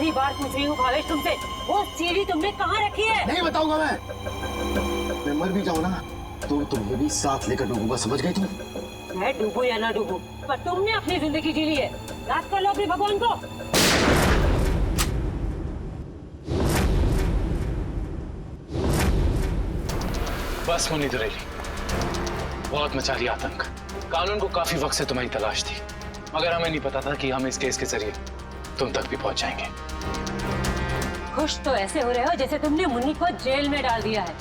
आखिरी बार पूछ रही हूँ भावेश तुमसे, वो सीढ़ी तुमने कहाँ रखी है? नहीं बताऊंगा मैं मर भी जाऊँ ना तो तुम्हें भी साथ लेकर डूबूंगा, समझ गई तुम? मैं डूबू या ना डूबू, पर तुमने अपनी जिंदगी जी ली है, याद कर लो अपने भगवान को। बस मुन्नी दुरेली, बहुत मचा रही आतंक। कानून को काफी वक्त से तुम्हारी तलाश थी, मगर हमें नहीं पता था कि हम इस केस के जरिए तुम तक भी पहुंच जाएंगे। खुश तो ऐसे हो रहे हो जैसे तुमने मुन्नी को जेल में डाल दिया है।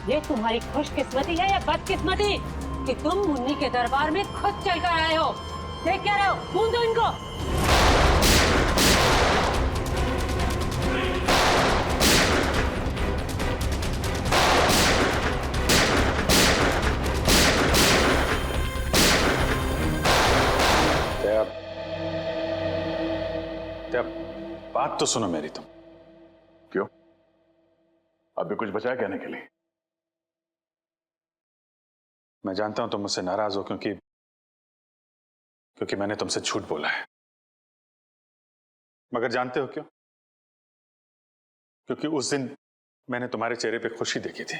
ये तुम्हारी खुशकिस्मती है या बदकिस्मती कि तुम मुन्नी के दरबार में खुद चलकर आए हो? देख क्या रहे हो? खून दो इनको। बात तो सुनो मेरी तुम। क्यों? अभी कुछ बचा कहने के लिए? मैं जानता हूं तुम मुझसे नाराज हो क्योंकि मैंने तुमसे झूठ बोला है, मगर जानते हो क्यों? क्योंकि उस दिन मैंने तुम्हारे चेहरे पे खुशी देखी थी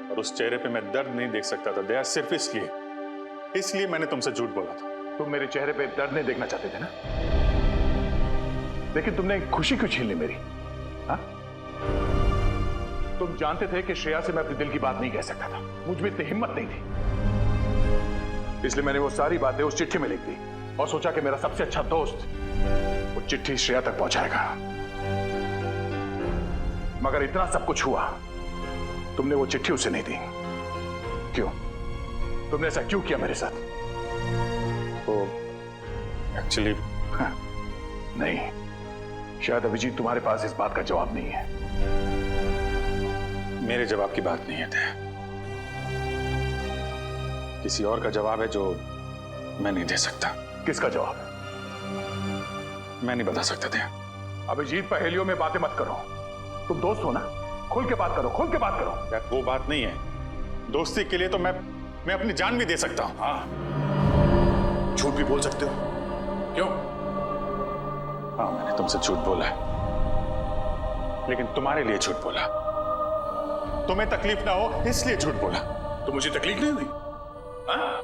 और उस चेहरे पे मैं दर्द नहीं देख सकता था दया, सिर्फ इसलिए मैंने तुमसे झूठ बोला था। तुम मेरे चेहरे पे दर्द नहीं देखना चाहते थे ना, लेकिन तुमने खुशी क्यों छीन ली मेरी? हाँ? तुम जानते थे कि श्रेया से मैं अपने दिल की बात नहीं कह सकता था, मुझ में इतनी हिम्मत नहीं थी, इसलिए मैंने वो सारी बातें उस चिट्ठी में लिख दी और सोचा कि मेरा सबसे अच्छा दोस्त वो चिट्ठी श्रेया तक पहुंचाएगा। मगर इतना सब कुछ हुआ, तुमने वो चिट्ठी उसे नहीं दी। क्यों? तुमने ऐसा क्यों किया मेरे साथ? वो एक्चुअली नहीं, शायद अभिजीत तुम्हारे पास इस बात का जवाब नहीं है। मेरे जवाब की बात नहीं है दया, किसी और का जवाब है जो मैं नहीं दे सकता। किसका जवाब? मैं नहीं बता सकता दया। अभिजीत, पहेलियों में बातें मत करो, तुम दोस्त हो ना, खुल के बात करो, खुल के बात करो। यार वो बात नहीं है, दोस्ती के लिए तो मैं अपनी जान भी दे सकता हूं। हाँ, झूठ भी बोल सकते हो। क्यों? हाँ, मैंने तुमसे झूठ बोला है, लेकिन तुम्हारे लिए झूठ बोला, तुम्हें तकलीफ ना हो इसलिए झूठ बोला। तो मुझे तकलीफ नहीं हुई? हाँ?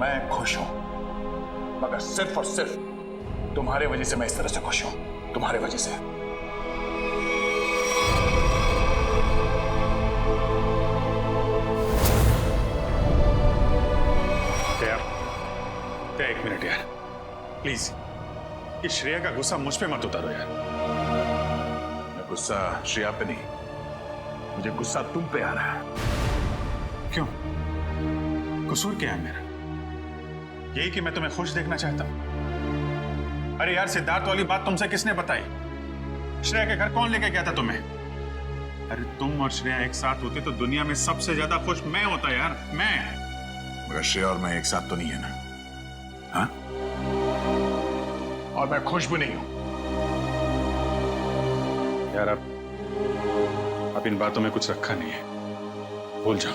मैं खुश हूं, मगर सिर्फ और सिर्फ तुम्हारे वजह से मैं इस तरह से खुश हूं, तुम्हारे वजह से। एक मिनट यार, प्लीज, ये श्रेया का गुस्सा मुझ पे मत उतारो यार। मैं गुस्सा श्रेया पे नहीं, मुझे गुस्सा तुम पे आ रहा है। क्यों? कसूर क्या है मेरा? यही कि मैं तुम्हें खुश देखना चाहता हूं। अरे यार, सिद्धार्थ वाली बात तुमसे किसने बताई? श्रेया के घर कौन लेके गया था तुम्हें? अरे तुम और श्रेया एक साथ होते तो दुनिया में सबसे ज्यादा खुश मैं होता यार, मैं। मगर श्रेया और मैं एक साथ तो नहीं है ना? हाँ? और मैं खुश भी नहीं हूं यार। अब इन बातों में कुछ रखा नहीं है, भूल जाओ।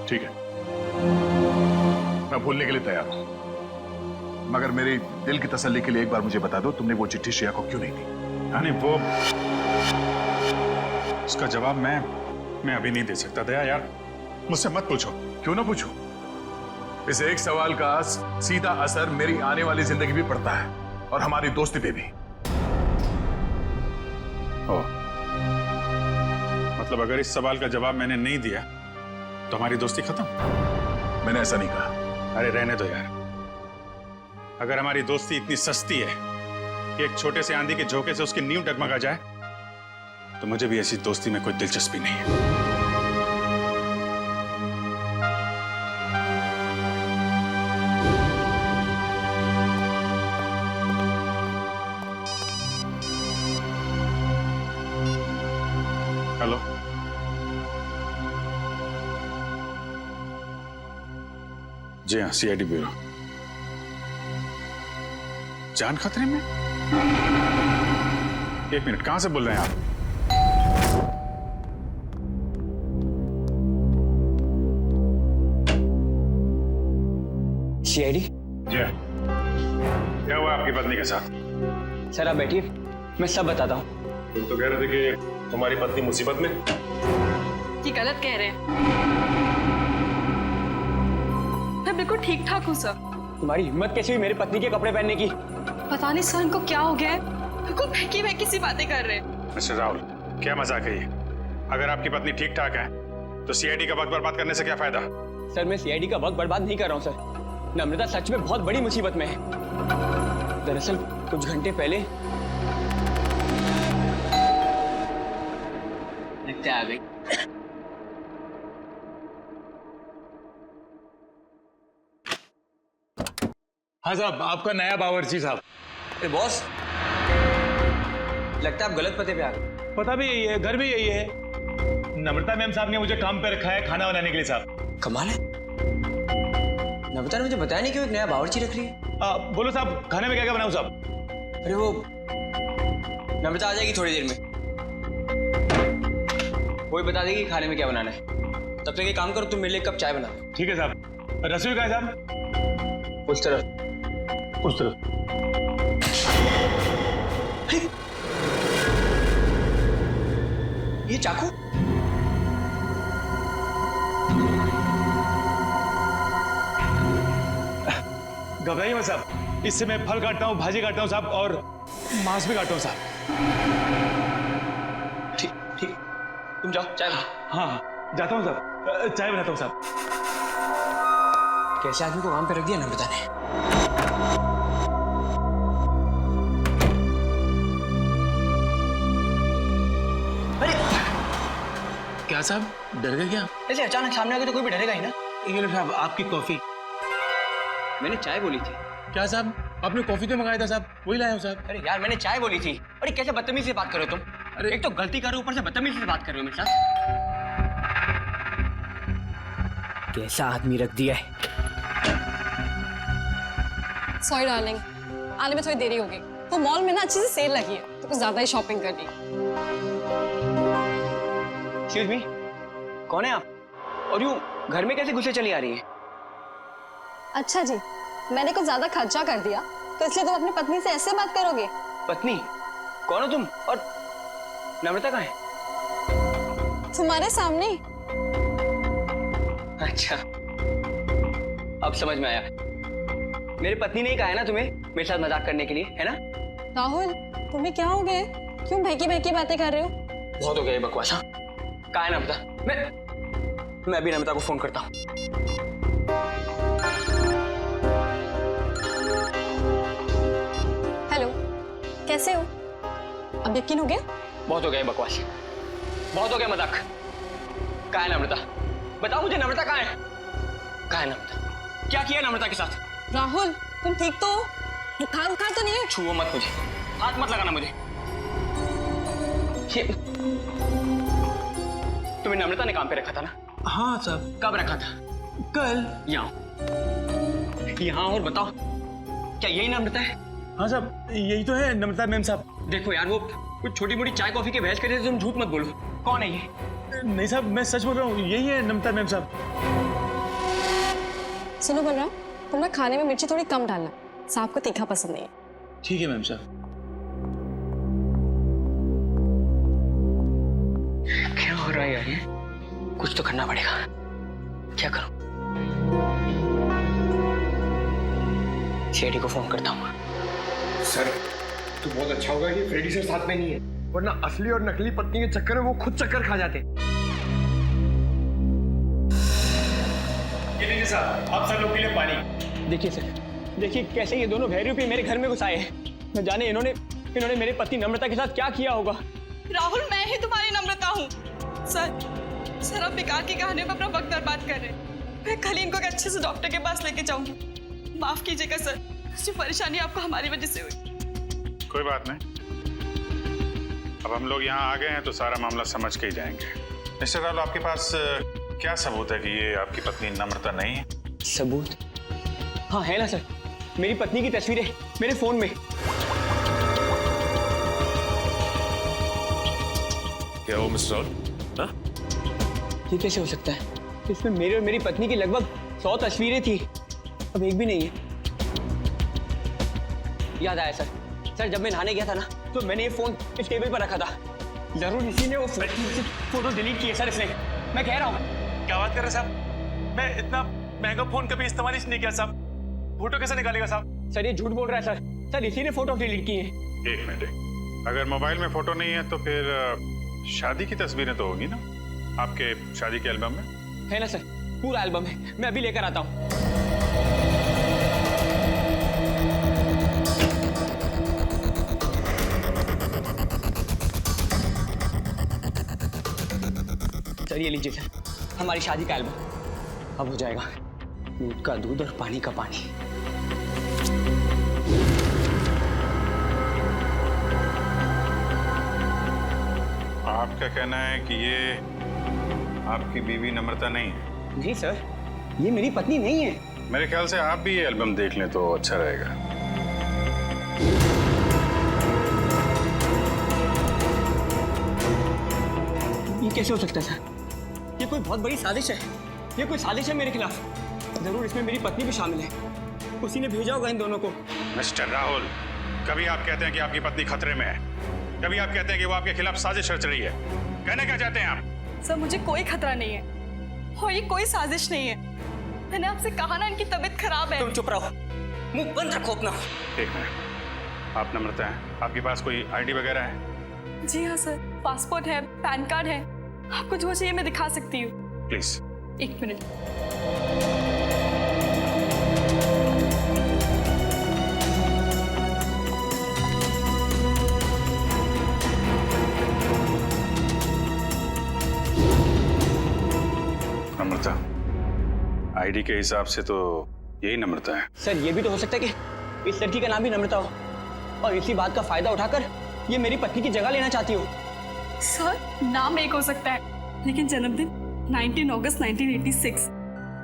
ठीक है, मैं भूलने के लिए तैयार हूं, मगर मेरे दिल की तसल्ली के लिए एक बार मुझे बता दो, तुमने वो चिट्ठी श्रेया को क्यों नहीं दी? यानी वो, उसका जवाब मैं अभी नहीं दे सकता दया यार, मुझसे मत पूछो। क्यों ना पूछूं? इस एक सवाल का सीधा असर मेरी आने वाली जिंदगी भी पड़ता है और हमारी दोस्ती पे भी। मतलब अगर इस सवाल का जवाब मैंने नहीं दिया तो हमारी दोस्ती खत्म? मैंने ऐसा नहीं कहा। अरे रहने दो यार, अगर हमारी दोस्ती इतनी सस्ती है कि एक छोटे से आंधी के झोंके से उसकी नींव डगमगा जाए, तो मुझे भी ऐसी दोस्ती में कोई दिलचस्पी नहीं है। हेलो, जी हाँ, सीआईडी ब्यूरो। जान खतरे में? एक मिनट, कहां से बोल रहे हैं आप? सीआईडी? जी हाँ। क्या हुआ आपकी पत्नी के साथ? सर आप बैठिए, मैं सब बताता हूँ। तुम तो कह रहे थे कि तुम्हारी पत्नी मुसीबत में। ये गलत कह रहे हैं। मैं बिल्कुल ठीक ठाक हूँ सर। तुम्हारी हिम्मत कैसे हुई मेरी पत्नी के कपड़े पहनने की? पता नहीं सर इनको क्या हो गया है, बिल्कुल बहकी बहकी सी बातें कर रहे हैं। मिस्टर राहुल, क्या मजाक है ये? अगर आपकी पत्नी ठीक ठाक है तो सीआईडी का वक्त बर्बाद करने से क्या फायदा? सर मैं सीआईडी का वक्त बर्बाद नहीं कर रहा हूँ सर। नम्रता सच में बहुत बड़ी मुसीबत में है। दरअसल कुछ घंटे पहले लगता है आ गई। हाँ साहब, आपका नया बावर्ची साहब। अरे बॉस, लगता है आप गलत पते पे आ गए। पता भी यही है, घर भी यही है। नम्रता मैम साहब ने मुझे काम पे रखा है खाना बनाने के लिए साहब। कमाल है, नम्रता ने मुझे बताया नहीं कि वो एक नया बावर्ची रख रही है। बोलो साहब, खाने में क्या क्या बनाऊं साहब? अरे वो नम्रता आ जाएगी थोड़ी देर में, वो ही बता देगी खाने में क्या बनाना है। तब तक एक काम करो, तुम मेरे लिए एक कप चाय बना दो। ठीक है साहब। रसोई का है साहब? उस तरफ। उस तरफ। ये चाकू? घबराइए मत साहब, इससे मैं फल काटता हूँ, भाजी काटता हूँ साहब, और मांस भी काटता हूँ साहब। ठीक ठीक, तुम जाओ चाय बनाओ। हाँ जाता हूँ साहब, चाय बनाता हूँ साहब। कैसे आदमी को काम पे रख दिया नम्रता ने? क्या साहब, डर गए क्या? ऐसे अचानक सामने आ गए तो कोई भी डरेगा ही ना। ये लो साहब आपकी कॉफी। मैंने चाय बोली थी। क्या साहब, आपने कॉफी तो मंगाया था साहब, वही लाया हूँ साहब। अरे यार मैंने चाय बोली थी। अरे कैसे बदतमीजी से बात कर रहे हो तुम? अरे एक तो गलती कर रहे हो, ऊपर से बदतमीजी से बात कर रहे हो मेरे साथ। कैसा आदमी रख दिया है। सॉरी डार्लिंग, आने में थोड़ी देरी हो गई। तो मॉल में ना अच्छी सी सेल लगी है तो कुछ ज्यादा ही शॉपिंग कर ली। एक्सक्यूज मी, कौन है आप? और यूं घर में कैसे घुसे चली आ रही है? अच्छा जी, मैंने कुछ ज्यादा खर्चा कर दिया तो इसलिए तुम अपनी पत्नी से ऐसे बात करोगे? पत्नी? कौन हो तुम? और नम्रता कहाँ है? तुम्हारे सामने। अच्छा, अब समझ में आया। मेरी पत्नी ने ही कहा है ना तुम्हें मेरे साथ मजाक करने के लिए, है ना? राहुल, तुम्हें क्या हो गया? क्यों बहकी बहकी बातें कर रहे हो? बहुत हो गया ये बकवास। हाँ, कहाँ है नम्रता? मैं अभी नम्रता को फोन करता हूँ। हेलो, कैसे हो? अब यकीन हो गया? बहुत हो गया ये बकवास, बहुत हो गया मजाक। कहाँ है नम्रता? बताओ मुझे, नम्रता कहाँ है? कहाँ है नम्रता? क्या किया नम्रता के साथ? राहुल, तुम ठीक तो हो? बुखार बुखार तो नहीं है? छुओ मत मुझे, हाथ मत लगाना मुझे। तुम्हें नम्रता ने काम पे रखा था ना? हाँ साहब। कब रखा था? कल। यहाँ और बताओ, क्या यही नम्रता है? हाँ साहब, यही तो है नम्रता मैम साहब। देखो यार, वो कुछ छोटी मोटी चाय कॉफी के बहस करे तुम झूठ मत बोलो। कौन है ये? नहीं साहब, मैं सच बोल रहा हूँ, यही है नम्रता मैम साहब। सुनो बलराम, तुम ना खाने में मिर्ची थोड़ी कम डालना, साहब को तीखा पसंद नहीं है। ठीक है मैम साहब। क्या हो रहा है यार ये? कुछ तो करना पड़ेगा। क्या करूं? सीआईडी को फोन करता हूँ। सर, तो बहुत अच्छा होगा कि फ्रेडी सर साथ में नहीं है, वरना असली और नकली पत्नी के चक्कर में वो खुद चक्कर खा जाते। ये लीजिए साहब, आप सब लोग के लिए पानी। देखिए सर, देखिए कैसे ये दोनों भैरवी मेरे घर में घुस आए हैं। न जाने इन्होंने मेरे पति नम्रता के साथ क्या किया होगा। राहुल, मैं ही तुम्हारी नम्रता हूँ। सर आप बेकार की कहानी में अपना वक्त बर्बाद कर रहे हैं। मैं कल ही इनको एक अच्छे से डॉक्टर के पास लेके जाऊंगी। माफ कीजिएगा सर, जो परेशानी आपको हमारी वजह से हुई। कोई बात नहीं, अब हम लोग यहाँ आ गए हैं तो सारा मामला समझ के ही जाएंगे। मिस्टर राहुल, आपके पास क्या सबूत है कि ये आपकी पत्नी नम्रता नहीं है? सबूत? हाँ है ना सर, मेरी पत्नी की तस्वीरें मेरे फोन में। क्या हो मिस्टर राहुल? ये कैसे हो सकता है? इसमें मेरे और मेरी पत्नी की लगभग 100 तस्वीरें थी, अब एक भी नहीं है। याद आया सर। सर जब मैं नहाने गया था ना तो मैंने ये फोन इस टेबल पर रखा था। जरूर इसी ने वो फोटो डिलीट की है सर इसने। मैं कह रहा हूँ। क्या बात कर रहे साहब? मैं इतना महंगा फोन कभी इस्तेमाल ही नहीं किया साहब। फोटो कैसे निकालेगा साहब? सर ये झूठ बोल रहा है सर। सर इसी ने फोटो डिलीट की है। एक मिनट, अगर मोबाइल में फोटो नहीं है तो फिर शादी की तस्वीरें तो होगी ना आपके शादी के एल्बम में? है ना सर, पूरा एल्बम है। मैं अभी लेकर आता हूँ। सर ये लीजिए सर, हमारी शादी का एल्बम। अब हो जाएगा दूध का दूध और पानी का पानी। आपका कहना है कि ये आपकी बीवी नम्रता नहीं है? जी सर, ये मेरी पत्नी नहीं है। मेरे ख्याल से आप भी ये एल्बम देख लें तो अच्छा रहेगा। ये कैसे हो सकता है सर? ये कोई बहुत बड़ी साजिश है। ये कोई साजिश है मेरे खिलाफ। जरूर इसमें मेरी पत्नी भी शामिल है। उसी ने भेजा होगा इन दोनों को। मिस्टर राहुल, कभी आप कहते हैं कि आपकी पत्नी खतरे में है, कभी आप कहते हैं कि वो आपके खिलाफ साजिश रच रही है। कहना क्या चाहते हैं आप? सर मुझे कोई खतरा नहीं है और ये कोई साजिश नहीं है। मैंने आपसे कहा ना इनकी तबीयत खराब है। तुम चुप रहो, मुंह बंद रखो अपना। एक मिनट, आप नम्रता हैं, आपके पास कोई आईडी वगैरह है? जी हाँ सर, पासपोर्ट है, पैन कार्ड है। आपको जो चाहिए मैं दिखा सकती हूँ। प्लीज। एक मिनट। नम्रता, आईडी के हिसाब से तो यही नम्रता है। सर ये भी तो हो सकता है कि इस लड़की का नाम भी नम्रता हो और इसी बात का फायदा उठाकर ये मेरी पत्नी की जगह लेना चाहती हो। सर नाम एक हो सकता है लेकिन जन्मदिन 19 अगस्त 1986।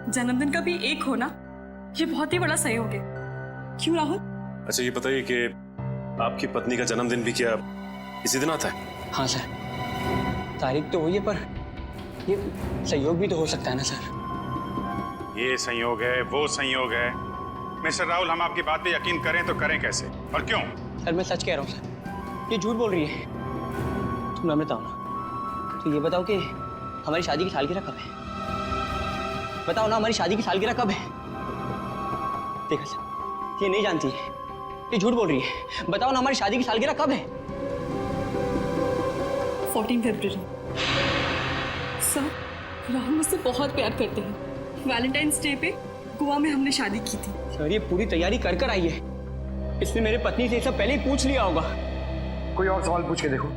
जन्मदिन का भी एक होना ये बहुत ही बड़ा सहयोग है। क्यों राहुल? अच्छा ये बताइए कि आपकी पत्नी का जन्मदिन भी क्या इसी दिन आता है? हाँ सर, तारीख तो हुई है पर ये सहयोग भी तो हो सकता है ना सर। ये संयोग है, वो संयोग है। मिस्टर राहुल, हम आपकी बात पे यकीन करें तो करें कैसे और क्यों? सर मैं सच कह रहा हूँ सर, ये झूठ बोल रही है। तुम नम्रता हो ना, तो ये बताओ कि हमारी शादी की सालगिरह कब है? बताओ ना, हमारी शादी की सालगिरह कब है? देखा सर, ये नहीं जानती है, ये झूठ बोल रही है। बताओ ना, हमारी शादी की सालगिरह कब है? 14 फरवरी। सर राहुल मुझसे बहुत प्यार करते हैं। वैलेंटाइंस डे पे गोवा में हमने शादी की थी। सर ये पूरी तैयारी कर कर आई है। इसने मेरे पत्नी से सब पहले ही पूछ लिया होगा। कोई और सवाल पूछ के देखो।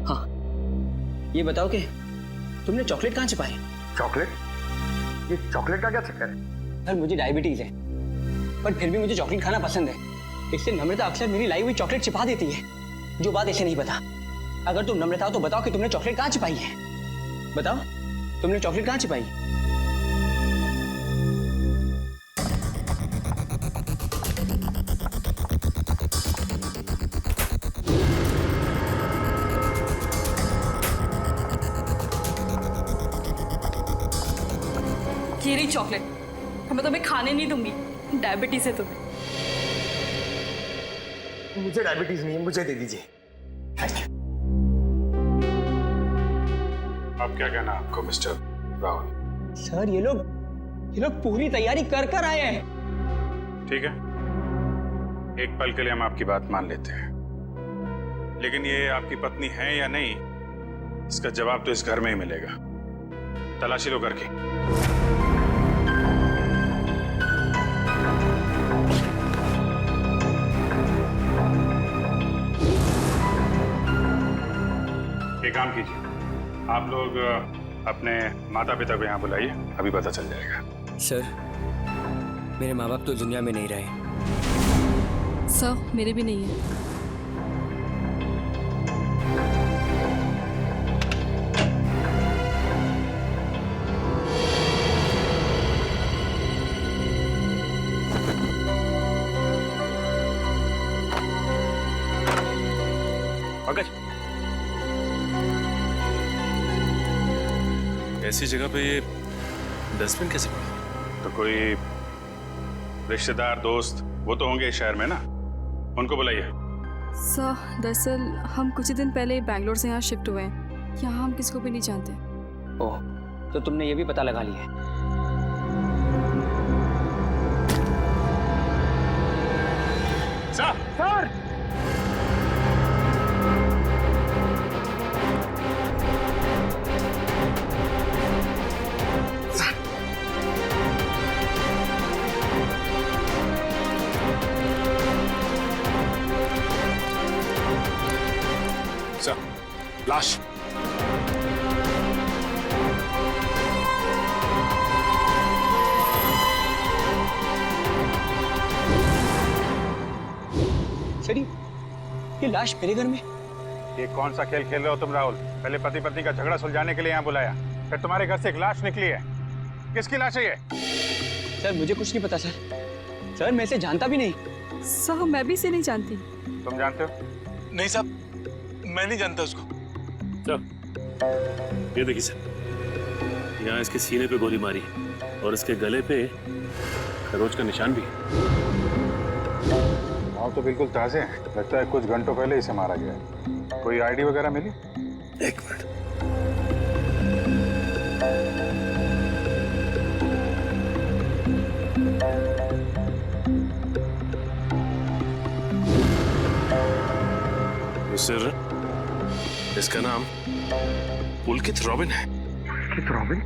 हाँ, ये बताओ कि तुमने चॉकलेट कहाँ छिपाई? चॉकलेट? ये चॉकलेट का क्या चक्कर है? सर मुझे डायबिटीज है पर फिर भी मुझे चॉकलेट खाना पसंद है। इससे नम्रता अक्सर मेरी लाई हुई चॉकलेट छिपा देती है, जो बात इसे नहीं पता। अगर तुम नम्रता हो तो बताओ कि तुमने चॉकलेट कहाँ छिपाई है? बताओ, तुमने चॉकलेट कहाँ छिपाई? ये रही चॉकलेट। मैं तुम्हें खाने नहीं दूंगी, डायबिटीज है तुम्हें। मुझे डायबिटीज नहीं है, मुझे दे दीजिए। अब क्या कहना आपको मिस्टर राहुल? सर ये लोग पूरी तैयारी कर कर आए हैं। ठीक है, एक पल के लिए हम आपकी बात मान लेते हैं, लेकिन ये आपकी पत्नी है या नहीं, इसका जवाब तो इस घर में ही मिलेगा। तलाशी लो घर की। एक काम कीजिए, आप लोग अपने माता पिता को यहाँ बुलाइए, अभी पता चल जाएगा। सर मेरे माँ बाप तो दुनिया में नहीं रहे। सर मेरे भी नहीं है। ऐसी जगह पे ये डस्टबिन कैसे पड़ा? तो कोई रिश्तेदार दोस्त वो तो होंगे इस शहर में ना, उनको बुलाइए। सर दरअसल हम कुछ ही दिन पहले बैंगलोर से यहाँ शिफ्ट हुए हैं। यहाँ हम किसको भी नहीं जानते। ओह, तो तुमने ये भी पता लगा लिया है? सर! सर, लाश। सर ये लाश मेरे घर में? ये कौन सा खेल खेल रहे हो तुम राहुल? पहले पति पत्नी का झगड़ा सुलझाने के लिए यहाँ बुलाया, फिर तुम्हारे घर से एक लाश निकली है। किसकी लाश है ये? सर मुझे कुछ नहीं पता सर। सर मैं इसे जानता भी नहीं। सर मैं भी इसे नहीं जानती। तुम जानते हो? नहीं साहब, मैं नहीं जानता उसको। सर, ये देखिए सर, यहाँ इसके सीने पे गोली मारी और इसके गले पे खरोच का निशान भी है। हाँ तो बिल्कुल ताजे हैं, लगता है कुछ घंटों पहले इसे मारा गया है। कोई आईडी वगैरह मिली? एक मिनट। सर, इसका नाम पुलकित रॉबिन है। पुलकित रॉबिन?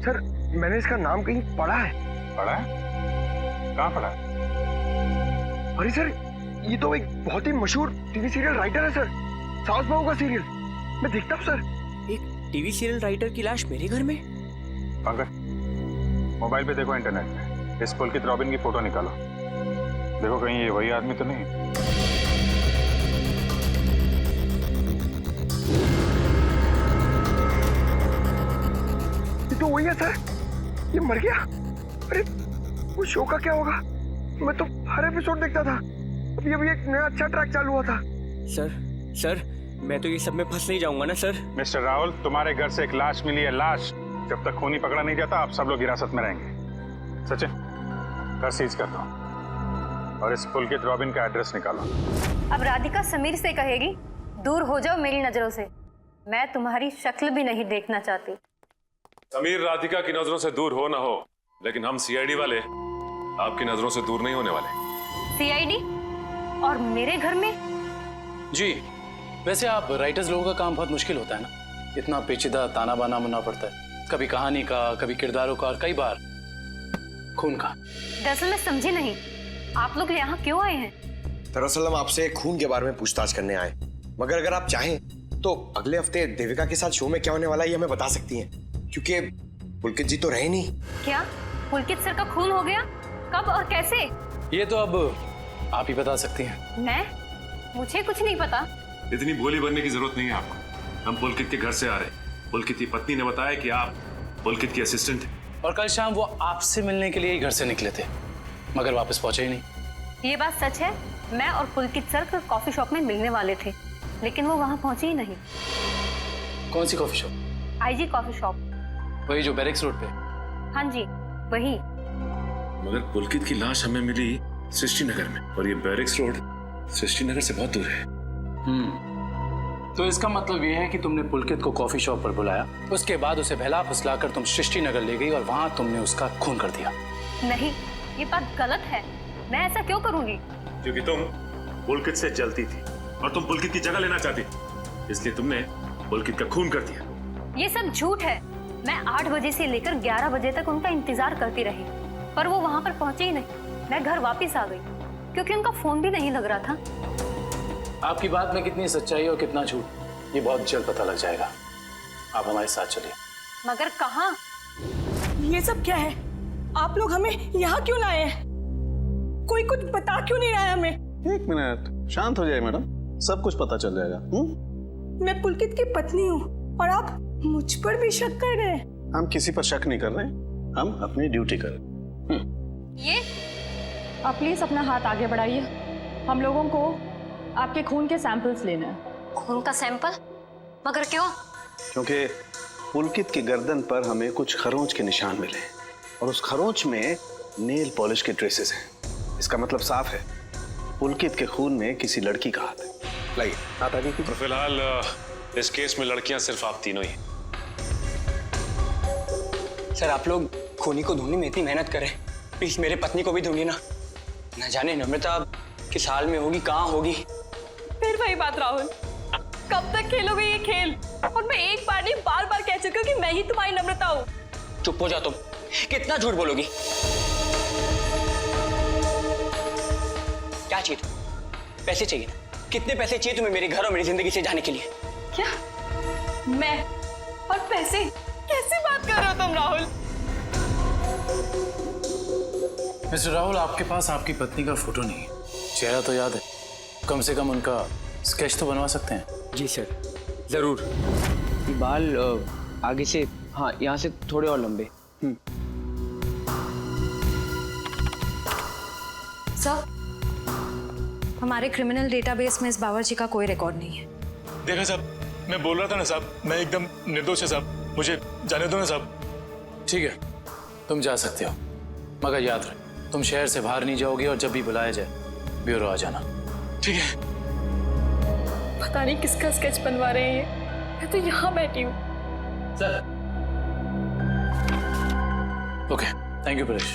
सर मैंने इसका नाम कहीं पढ़ा है। पढ़ा है? कहाँ पढ़ा है? अरे सर ये तो एक बहुत ही मशहूर टीवी सीरियल राइटर है सर, साउथ बहू का सीरियल। मैं देखता हूँ सर। एक टीवी सीरियल राइटर की लाश मेरे घर में? पंकज, मोबाइल पे देखो, इंटरनेट पे इस पुलकित रॉबिन की फोटो निकालो। देखो कहीं ये वही आदमी तो नहीं। ये तो वही है सर, ये मर गया। अरे वो शो का क्या होगा? मैं तो हर एपिसोड देखता था। अभी एक नया अच्छा ट्रैक चालू हुआ था। सर मैं तो ये सब में फंस नहीं जाऊंगा ना सर? मिस्टर राहुल, तुम्हारे घर से एक लाश मिली है, लाश। जब तक खूनी पकड़ा नहीं जाता आप सब लोग हिरासत में रहेंगे। सचिन, घर सीज कर दो और इस पुलकित रॉबिन का एड्रेस निकालो। अब राधिका समीर से कहेगी दूर हो जाओ मेरी नजरों से, मैं तुम्हारी शक्ल भी नहीं देखना चाहती। समीर राधिका की नजरों से दूर हो ना हो, लेकिन हम सीआईडी वाले आपकी नजरों से दूर नहीं होने वाले। सीआईडी? और मेरे घर में? जी, वैसे आप राइटर्स लोगों का काम बहुत मुश्किल होता है ना, इतना पेचीदा ताना बाना मुनना पड़ता है, कभी कहानी का, कभी किरदारों का और कई बार खून का। दरअसल मैं समझी नहीं, आप लोग यहाँ क्यों आए हैं? दरअसल हम आपसे खून के बारे में पूछताछ करने आए, मगर अगर आप चाहें तो अगले हफ्ते देविका के साथ शो में क्या होने वाला है ये हमें बता सकती हैं, क्योंकि पुलकित जी तो रहे नहीं। क्या पुलकित सर का खून हो गया? कब और कैसे? ये तो अब आप ही बता सकती हैं। मैं? मुझे कुछ नहीं पता। इतनी भोली बनने की जरूरत नहीं है आपको। हम पुलकित के घर से आ रहे हैं। पुलकित की पत्नी ने बताया कि आप पुलकित की असिस्टेंट हैं। और कल शाम वो आपसे मिलने के लिए ही घर से निकले थे, मगर वापस पहुंचे ही नहीं। ये बात सच है, मैं और पुलकित सर कॉफी शॉप में मिलने वाले थे, लेकिन वो वहाँ पहुंचे ही नहीं। कौन सी coffee shop? IG coffee shop. वही जो बैरिक्स रोड पे? हाँ जी वही। मगर पुलकित की लाश हमें मिली सृष्टि नगर में, और ये बैरिक्स रोड सृष्टि नगर से बहुत दूर है। तो इसका मतलब ये है कि तुमने पुलकित को कॉफी शॉप पर बुलाया, उसके बाद उसे बहला फुसलाकर तुम सृष्टि नगर ले गई और वहां तुमने उसका खून कर दिया। नहीं, ये बात गलत है। मैं ऐसा क्यों करूंगी? क्योंकि तुम पुलकित से जलती थी और तुम पुलकित की जगह लेना चाहती थी, इसलिए तुमने पुलकित का खून कर दिया। ये सब झूठ है। मैं 8 बजे से लेकर 11 बजे तक उनका इंतजार करती रही, पर वो वहां पर पहुंचे ही नहीं। मैं घर वापस आ गई क्योंकि उनका फोन भी नहीं लग रहा था। आपकी बात में कितनी सच्चाई और कितना झूठ, ये बहुत जल्द पता लग जाएगा। आप हमारे साथ चलिए। मगर कहाँ? ये सब क्या है? आप लोग हमें यहाँ क्यों लाए हैं? कोई कुछ बता क्यों नहीं रहा है हमें? एक मिनट, शांत हो जाए मैडम, सब कुछ पता चल जाएगा। मैं पुलकित की पत्नी हूँ और आप मुझ पर भी शक कर रहे हैं। हम किसी पर शक नहीं कर रहे, हम अपनी ड्यूटी कर रहे। ये आप प्लीज अपना हाथ आगे बढ़ाइए, हम लोगों को आपके खून के सैंपल्स लेना है। खून का सैंपल? मगर क्यों? क्योंकि पुलकित की गर्दन पर हमें कुछ खरोंच के निशान मिले और उस खरोंच में नेल पॉलिश के ट्रेसेस हैं। इसका मतलब साफ है, पुलकित के खून में किसी लड़की का हाथ है। लाइए हाथ आगे कीजिए। तो फिलहाल इस केस में लड़कियां सिर्फ आप तीनों ही हैं। सर आप लोग खूनी को ढूंढने में इतनी मेहनत करें, प्लीज मेरे पत्नी को भी ढूंढिए ना। न जाने नम्रता किस हाल में होगी, कहाँ होगी। फिर वही बात राहुल, कब तक खेलोगे ये खेल? और मैं एक बार नहीं बार बार कह चुकी हूँ कि मैं ही तुम्हारी नम्रता हूँ। चुप हो जा तुम, कितना झूठ बोलोगी? क्या चाहिए तुम्हें? पैसे चाहिए ना? कितने पैसे चाहिए तुम्हें मेरे घर और मेरी जिंदगी से जाने के लिए? क्या? मैं और पैसे? कैसी बात कर रहे हो तुम राहुल? मिस्टर राहुल, आपके पास आपकी पत्नी का फोटो नहीं है, चेहरा तो याद है, कम से कम उनका स्केच तो बनवा सकते हैं। जी सर, जरूर। ये बाल आगे से, हाँ यहाँ से थोड़े और लंबे। सर, हमारे क्रिमिनल डेटाबेस में इस बावर्ची का कोई रिकॉर्ड नहीं है। देखा साहब, मैं बोल रहा था ना साहब, मैं एकदम निर्दोष है साहब, मुझे जाने दो ना साहब। ठीक है, तुम जा सकते हो, मगर याद रहे तुम शहर से बाहर नहीं जाओगे और जब भी बुलाया जाए ब्यूरो आ जाना। ठीक है। पता नहीं किसका स्केच बनवा रहे हैं, मैं तो यहाँ बैठी हूँ। Sir. Okay, thank you Paresh.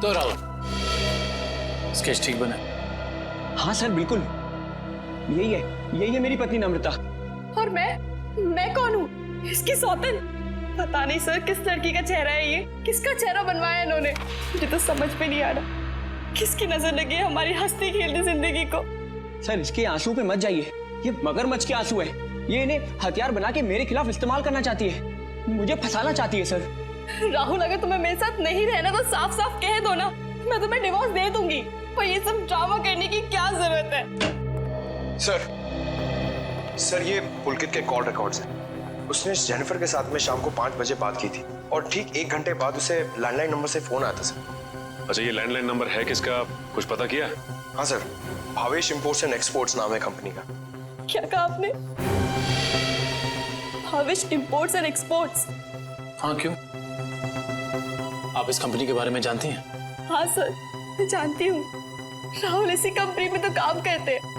तो राहुल, स्केच ठीक बना? हाँ सर बिल्कुल, यही है मेरी पत्नी नम्रता। और मैं कौन हूँ? इसकी सौतन? पता नहीं सर किस लड़की का चेहरा है ये, किसका चेहरा बनवाया इन्होंने, मुझे तो समझ में नहीं आ रहा। किसकी नजर लगी है हमारी हंसती खेलती जिंदगी को? सर इसके आंसू पे मत जाइए, ये मगरमच्छ के आंसू है। ये इन्हें हथियार बना के मेरे खिलाफ इस्तेमाल करना चाहती है, मुझे फंसाना चाहती है सर। राहुल, अगर तुम्हें मेरे साथ नहीं रहना तो साफ साफ कह दो ना, मैं तुम्हें डिवोर्स दे दूंगी। पर ये सब ड्रामा करने की क्या जरूरत है? सर ये पुलकित के कॉल रिकॉर्ड्स हैं। उसने जेनिफर के साथ में शाम को 5 बजे बात की थी और ठीक 1 घंटे बाद उसे लैंडलाइन नंबर से फोन आया था सर। अच्छा, ये लैंडलाइन नंबर है किसका, कुछ पता किया? हाँ sir, Bhavesh imports and exports नाम है कंपनी का। क्या कहा आपने? Bhavesh imports and exports? हाँ, क्यों? आप इस कंपनी के बारे में जानती हैं? हाँ सर, मैं जानती हूँ। राहुल इसी कंपनी में तो काम करते हैं।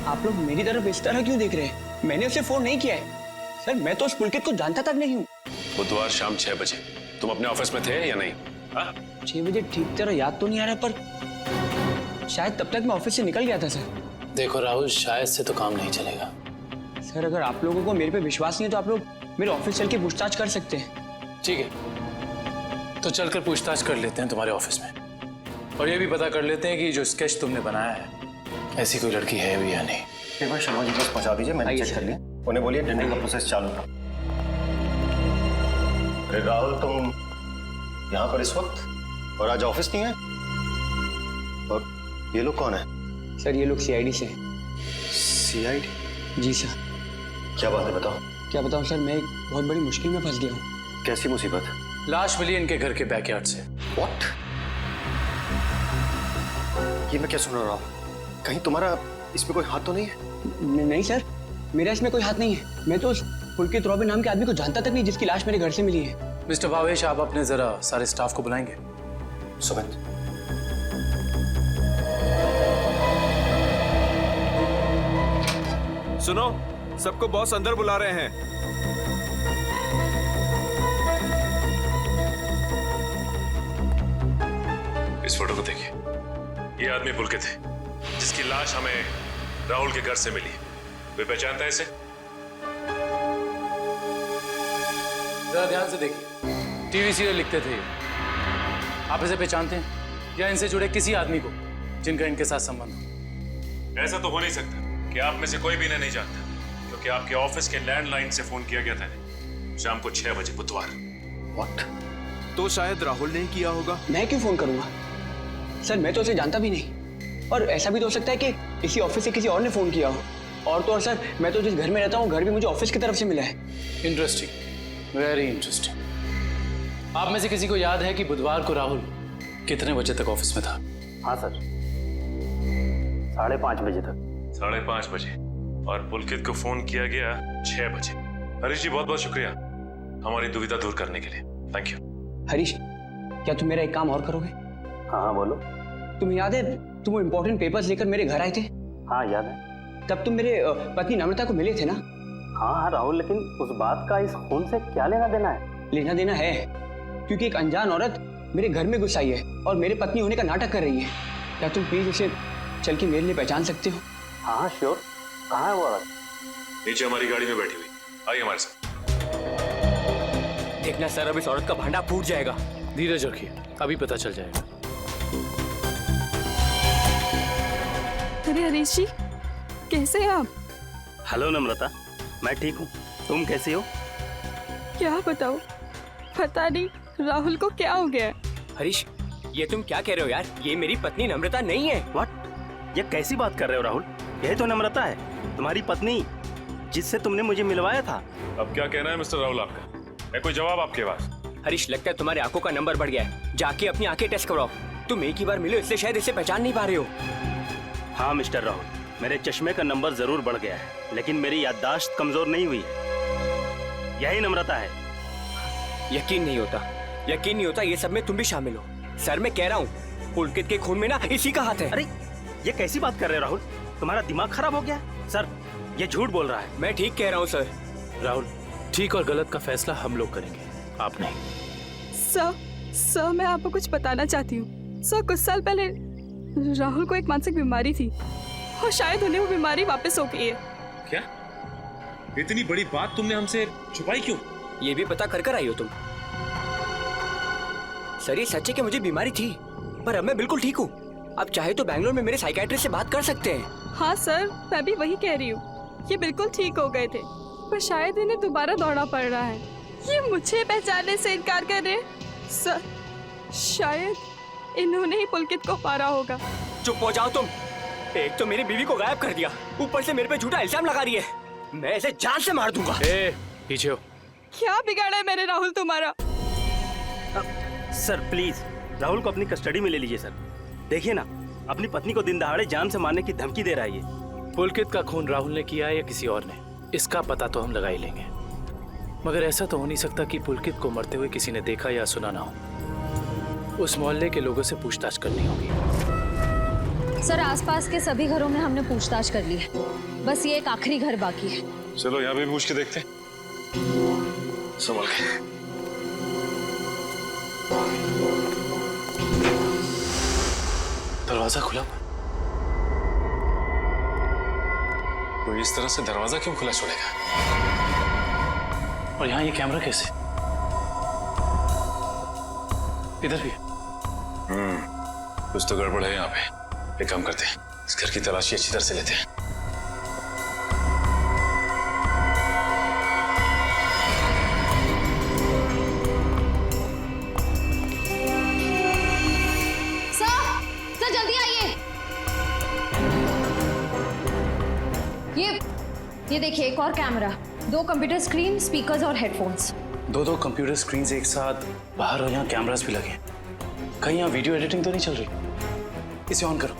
आप लोग मेरी तरफ इस तरह क्यों देख रहे हैं? मैंने उसे फोन नहीं किया है सर, मैं तो उस पुलकित को जानता तक नहीं हूँ। बुधवार शाम 6 बजे तुम अपने ऑफिस में थे या नहीं? 6 बजे ठीक तरह याद तो नहीं आ रहा, पर शायद तब तक मैं ऑफिस से निकल गया था सर। देखो राहुल, शायद से तो काम नहीं चलेगा। सर अगर आप लोगों को मेरे पे विश्वास नहीं है तो आप लोग मेरे ऑफिस चल के पूछताछ कर सकते हैं। ठीक है, तो चलकर पूछताछ कर लेते हैं तुम्हारे ऑफिस में, और ये भी पता कर लेते हैं कि जो स्केच तुमने बनाया है ऐसी कोई लड़की है भी या नहीं। एक बार शर्मा जी बस पहुंचा दीजिए, मैंने चेक कर लिया। उन्हें बोलिए टेंडरिंग का प्रोसेस चालू था। अरे राहुल, तुम यहाँ पर इस वक्त और आज ऑफिस नहीं है? और ये लोग कौन है? सर ये लोग सीआईडी से हैं। सीआईडी? जी सर। क्या बात है, बताओ। क्या बताऊं सर, मैं एक बहुत बड़ी मुश्किल में फंस गया हूँ। कैसी मुसीबत? लाश मिली इनके घर के बैकयार्ड से। व्हाट? ये मैं क्या सुन रहा हूँ? कहीं तुम्हारा इसमें कोई हाथ तो नहीं है? नहीं सर, मेरा इसमें कोई हाथ नहीं है। मैं तो उस पुलकित रॉबिन नाम के आदमी को जानता तक नहीं जिसकी लाश मेरे घर से मिली है। मिस्टर भावेश, आप अपने जरा सारे स्टाफ को बुलाएंगे। सुमित, सुनो, सबको बॉस अंदर बुला रहे हैं। इस फोटो को देखिए, ये आदमी पुलकित है जिसकी लाश हमें राहुल के घर से मिली। कोई पहचानता है इसे? जरा ध्यान से देखिए, टीवी सीरियल लिखते थे। आप इसे पहचानते हैं या इनसे जुड़े किसी आदमी को जिनका इनके साथ संबंध हो? ऐसा तो हो नहीं सकता कि आप में से कोई भी इन्हें नहीं जानता, क्योंकि आपके ऑफिस के लैंडलाइन से फोन किया गया था शाम को 6 बजे बुधवार। व्हाट? तो शायद राहुल ने किया होगा। मैं क्यों फोन करूंगा सर, मैं तो उसे जानता भी नहीं। और ऐसा भी तो हो सकता है कि इसी ऑफिस से किसी और ने फोन किया हो। और तो और सर, मैं तो जिस घर में रहता हूँ घर भी मुझे ऑफिस की तरफ से मिला है। Interesting, very interesting. आप में से किसी को याद है कि बुधवार को राहुल कितने बजे तक ऑफिस में था? हाँ सर, 5:30 बजे तक। 5:30 बजे, और पुलकित को फोन किया गया 6 बजे। हरीश जी, बहुत बहुत शुक्रिया हमारी दुविधा दूर करने के लिए। Thank you. हरीश, क्या तुम मेरा एक काम और करोगे? हाँ हाँ बोलो। तुम्हें याद है तुम वो इम्पोर्टेंट पेपर्स लेकर मेरे घर आए थे? हाँ याद है। तब तुम मेरे पत्नी नम्रता को मिले थे ना? हाँ हाँ राहुल, लेकिन उस बात का इस खून से क्या लेना देना है? लेना देना है, क्योंकि एक अनजान औरत मेरे घर में घुस आई है और मेरे पत्नी होने का नाटक कर रही है। क्या तुम प्लीज उसे चल के मेरे लिए पहचान सकते हो? हाँ हाँ श्योर। कहाँ है वो औरत? नीचे हमारी गाड़ी में बैठी हुई, आइए हमारे साथ। देखना सर, अब इस औरत का भांडा फूट जाएगा। धीरज रखिए, अभी पता चल जाएगा। अरे हरीश जी, कैसे हैं आप? हेलो नम्रता, मैं ठीक हूँ, तुम कैसी हो? क्या बताऊं, पता नहीं राहुल को क्या हो गया है। हरीश, ये तुम क्या कह रहे हो यार? ये मेरी पत्नी नम्रता नहीं है। व्हाट? ये कैसी बात कर रहे हो राहुल? यही तो नम्रता है, तुम्हारी पत्नी, जिससे तुमने मुझे मिलवाया था। अब क्या कहना है मिस्टर राहुल आपका? है कोई जवाब आपके पास? हरीश, लगता है तुम्हारी आंखों का नंबर बढ़ गया है। जाके अपनी आंखें टेस्ट करवाओ। तुम एक ही बार मिलो, इसलिए शायद इसे पहचान नहीं पा रहे हो। हाँ मिस्टर राहुल, मेरे चश्मे का नंबर जरूर बढ़ गया है, लेकिन मेरी याददाश्त कमजोर नहीं हुई है। यही नम्रता है। यकीन नहीं होता ये सब में तुम भी शामिल हो। सर, मैं कह रहा हूँ पुलकित के खून में ना इसी का हाथ है। अरे ये कैसी बात कर रहे हो राहुल? तुम्हारा दिमाग खराब हो गया? सर, ये झूठ बोल रहा है। मैं ठीक कह रहा हूँ सर। राहुल, ठीक और गलत का फैसला हम लोग करेंगे, आप नहीं। सर, मैं आपको कुछ बताना चाहती हूँ। सर, कुछ साल पहले राहुल को एक मानसिक बीमारी थी और शायद उन्हें वो बीमारी वापस हो गई है। क्या? इतनी बड़ी बात तुमने हमसे छुपाई क्यों? ये भी पता कर आई हो तुम? सर, ये सच है कि मुझे बीमारी थी, पर अब मैं बिल्कुल ठीक हूँ। अब चाहे तो बैंगलोर में मेरे साइकियाट्रिस्ट से बात कर सकते हैं। हाँ सर, मैं भी वही कह रही हूँ। ये बिल्कुल ठीक हो गए थे, पर शायद इन्हें दोबारा दौड़ना पड़ रहा है। ये मुझे पहचानने से इनकार कर रहे हैं। सर, शायद इन्होंने ही पुलकित को मारा होगा। चुप हो जाओ तुम। एक तो मेरी बीवी को गायब कर दिया, ऊपर से मेरे पे झूठा इल्जाम लगा रही है। मैं इसे जान से मार दूंगा। पीछे हो। क्या बिगाड़ा है मैंने राहुल तुम्हारा? सर प्लीज, राहुल को अपनी कस्टडी में ले लीजिए सर। देखिए ना, अपनी पत्नी को दिन दहाड़े जान से मारने की धमकी दे रहा है ये। पुलकित का खून राहुल ने किया है या किसी और ने, इसका पता तो हम लगा ही लेंगे, मगर ऐसा तो हो नहीं सकता कि पुलकित को मरते हुए किसी ने देखा या सुना ना हो। उस मोहल्ले के लोगों से पूछताछ करनी होगी। सर, आसपास के सभी घरों में हमने पूछताछ कर ली है, बस ये एक आखिरी घर बाकी है। चलो यहाँ भी पूछ के देखते हैं। संभल के। दरवाजा खुला। कोई इस तरह से दरवाजा क्यों खुला छोड़ेगा? और यहाँ ये कैमरा कैसे? इधर भी। कुछ तो गड़बड़ है यहाँ पे। एक काम करते हैं, इस घर की तलाशी अच्छी तरह से लेते हैं। सर जल्दी आइए। ये देखिए, एक और कैमरा, 2 कंप्यूटर स्क्रीन, स्पीकर्स और हेडफोन्स। दो कंप्यूटर स्क्रीन एक साथ बाहर, और यहाँ कैमरास भी लगे। कहीं यहाँ वीडियो एडिटिंग तो नहीं चल रही? इसे ऑन करो।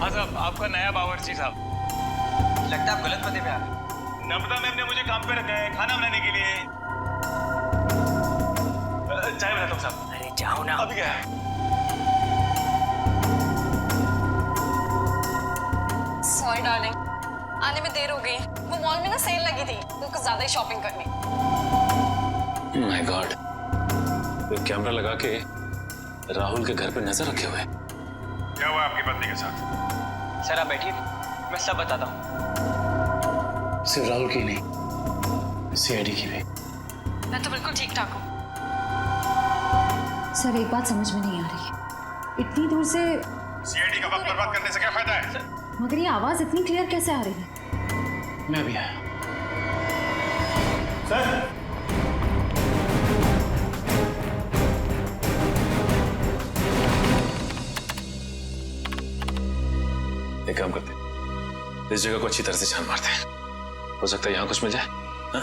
हाँ साहब, आपका नया बावर्ची साहब। लगता है आप गलत पते पे आ रहे। नम्रता मैम ने मुझे काम पे रखा है खाना बनाने के लिए। चाय बनाता हूँ साहब। अरे जाओ ना। अभी क्या है? सॉरी डार्लिंग, आने में देर हो गई। वो मॉल में ना सेल लगी थी, तो कुछ ज्यादा ही शॉपिंग करनी। माय गॉड, वो कैमरा लगा के राहुल के घर पे नजर रखे हुए। क्या हुआ आपकी पत्नी के साथ? सर आप बैठिए, मैं सब बताता हूँ। सिर्फ राहुल की नहीं, सीआईडी की भी। मैं तो बिल्कुल ठीक ठाक हूँ। सर, एक बात समझ में नहीं आ रही है, इतनी दूर से सीआईडी का वक्त बर्बाद करने से क्या फायदा है? मगर ये आवाज इतनी क्लियर कैसे आ रही है? मैं भी आया। सर, एक काम करते हैं, इस जगह को अच्छी तरह से छान मारते हैं। हो सकता है यहाँ कुछ मिल जाए। हाँ?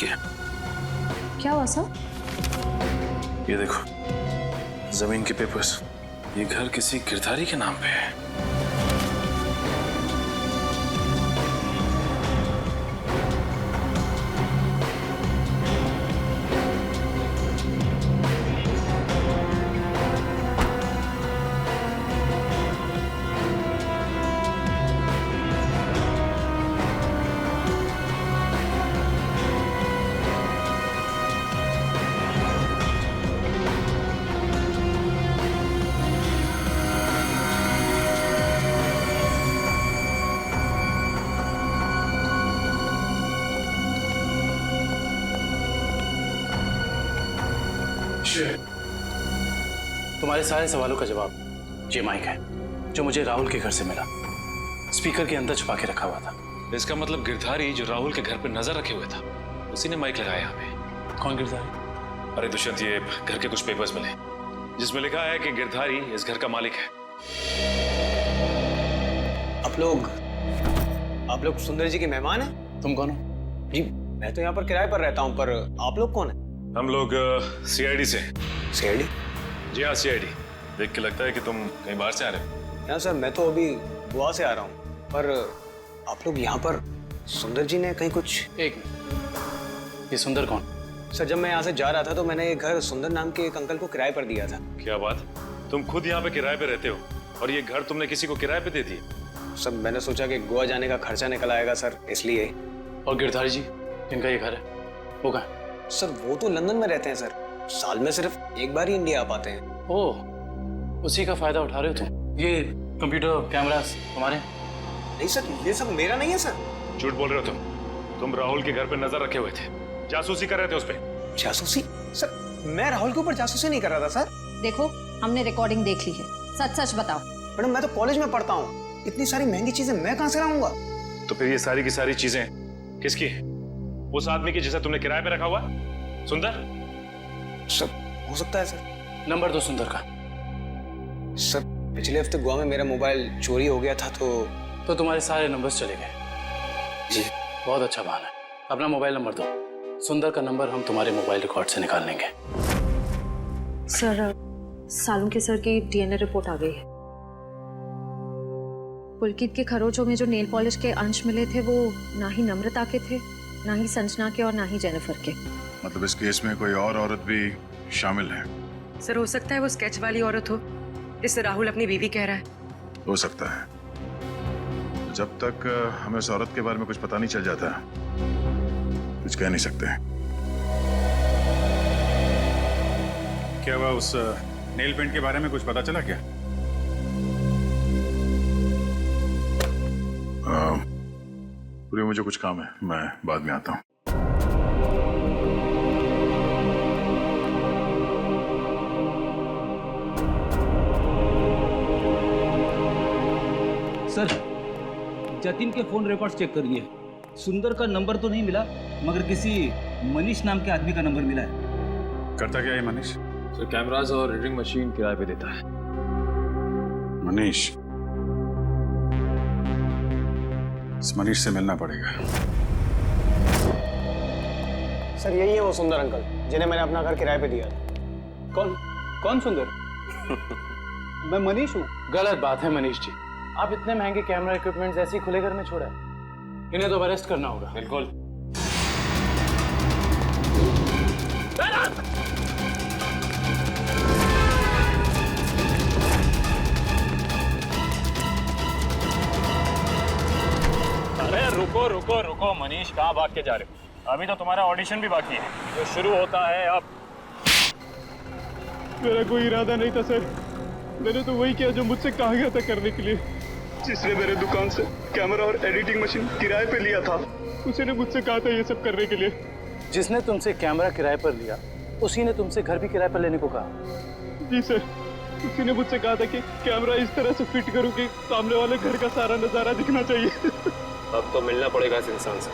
किया। क्या हुआ सर? ये देखो, जमीन के पेपर्स। ये घर किसी गिरधारी के नाम पे है। तुम्हारे सारे सवालों का जवाब ये माइक है जो मुझे राहुल के घर से मिला। स्पीकर के अंदर छुपा के रखा हुआ था। इसका मतलब गिरधारी जो राहुल के घर पे नजर रखे हुए था, उसी ने माइक लगाया यहाँ पे। कौन गिरधारी? अरे दुष्यंत, ये घर के कुछ पेपर्स मिले जिसमें लिखा है कि गिरधारी इस घर का मालिक है। आप लोग सुंदर जी के मेहमान हैं? तुम कौन हो? जी मैं तो यहाँ पर किराए पर रहता हूँ, पर आप लोग कौन हैं? हम लोग सीआईडी से। सीआईडी? जी हाँ, सीआईडी। देख के लगता है कि तुम कहीं बाहर से आ रहे हो। यहाँ सर मैं तो अभी गोवा से आ रहा हूँ, पर आप लोग यहाँ पर सुंदर जी ने कहीं कुछ। एक मिनट, ये सुंदर कौन? सर जब मैं यहाँ से जा रहा था तो मैंने ये घर सुंदर नाम के एक अंकल को किराए पर दिया था। क्या बात, तुम खुद यहाँ पे किराए पे रहते हो और ये घर तुमने किसी को किराए पे दे दिया? सर मैंने सोचा कि गोवा जाने का खर्चा निकल आएगा सर, इसलिए। और गिरधारी जी जिनका ये घर है वो कहाँ है? सर वो तो लंदन में रहते हैं सर, साल में सिर्फ एक बार ही इंडिया आ पाते हैं। ओह, उसी का फायदा उठा रहे हो तुम? ये कंप्यूटर कैमरास तुम्हारे? नहीं सर, ये सब मेरा नहीं है सर। झूठ बोल रहे हो तुम राहुल के घर पे नजर रखे हुए थे, जासूसी कर रहे थे उस पे। जासूसी? सर मैं राहुल के ऊपर जासूसी नहीं कर रहा था सर। देखो हमने रिकॉर्डिंग देख ली है, सच सच बताओ। मैडम मैं तो कॉलेज में पढ़ता हूँ, इतनी सारी महंगी चीजें मैं कहाँ से लाऊंगा? तो फिर ये सारी की सारी चीजें किसकी है? उस आदमी की जिसे तुमने किराए पे रखा हुआ, सुंदर? सर हो सकता है सर। नंबर दो सुंदर का। सर पिछले हफ्ते गोवा में मेरा मोबाइल चोरी हो गया था तो तुम्हारे सारे नंबर्स चले गए? जी। बहुत अच्छा बहाना है। अपना मोबाइल नंबर दो। सुंदर का नंबर हम तुम्हारे मोबाइल रिकॉर्ड से निकाल लेंगे। सर सालुंके सर की डीएनए रिपोर्ट आ गई है। पुलकित के खरोचों में जो नेल पॉलिश के अंश मिले थे वो ना ही नम्रता के थे, ना ही संजना के और ना ही जेनिफर के। मतलब इस केस में कोई और औरत भी शामिल है? सर हो सकता है वो स्केच वाली औरत हो जिससे राहुल अपनी बीवी कह रहा है। हो सकता है। जब तक हमें उस औरत के बारे में कुछ पता नहीं चल जाता, कुछ कह नहीं सकते। क्या हुआ, उस नेल पेंट के बारे में कुछ पता चला क्या? पूरी मुझे कुछ काम है, मैं बाद में आता हूँ। सर जतिन के फोन रिकॉर्ड्स चेक करिए। सुंदर का नंबर तो नहीं मिला, मगर किसी मनीष नाम के आदमी का नंबर मिला है। करता क्या है मनीष? सर कैमरास और रीडिंग मशीन किराए पे देता है। मनीष? इस मनीष से मिलना पड़ेगा। सर यही है वो सुंदर अंकल जिन्हें मैंने अपना घर किराए पे दिया था। कौन सुंदर? मैं मनीष हूँ। गलत बात है मनीष जी, आप इतने महंगे कैमरा इक्विपमेंट्स ऐसे ही खुले घर में छोड़ा है? इन्हें तो अरेस्ट करना होगा। बिल्कुल। अरे रुको रुको रुको मनीष, कहाँ भाग के जा रहे हो? अभी तो तुम्हारा ऑडिशन भी बाकी है, जो शुरू होता है अब। मेरा कोई इरादा नहीं था सर, मैंने तो वही किया जो मुझसे कहा गया था करने के लिए। जिसने मेरे दुकान से कैमरा और एडिटिंग मशीन किराए पे लिया था, उसी ने मुझसे कहा था ये सब करने के लिए। जिसने तुमसे कैमरा किराए पर लिया, उसी ने तुमसे घर भी किराए पर लेने को कहा? जी सर, उसी ने मुझसे कहा था कि कैमरा इस तरह से फिट करूं कि सामने वाले घर का सारा नजारा दिखना चाहिए। अब तो मिलना पड़ेगा इस इंसान से।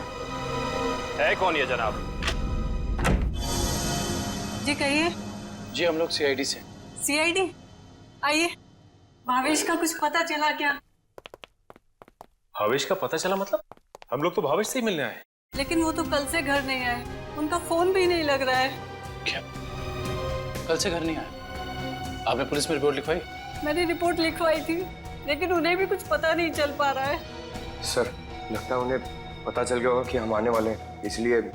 है कौन ये जनाब? जी कहिए। जी हम लोग सीआईडी से। सीआईडी? आइए। भावेश का कुछ पता चला क्या? भावेश का पता चला मतलब? हम लोग तो भावेश से ही मिलने आए। लेकिन वो तो कल से घर नहीं आए। उनका फोन भी नहीं लग रहा है। क्या कल से घर नहीं आया? आपने पुलिस में रिपोर्ट लिखवाई? मैंने रिपोर्ट लिखवाई थी, लेकिन उन्हें भी कुछ पता नहीं चल पा रहा है। सर लगता है उन्हें पता चल गया होगा कि हम आने वाले हैं, इसलिए एक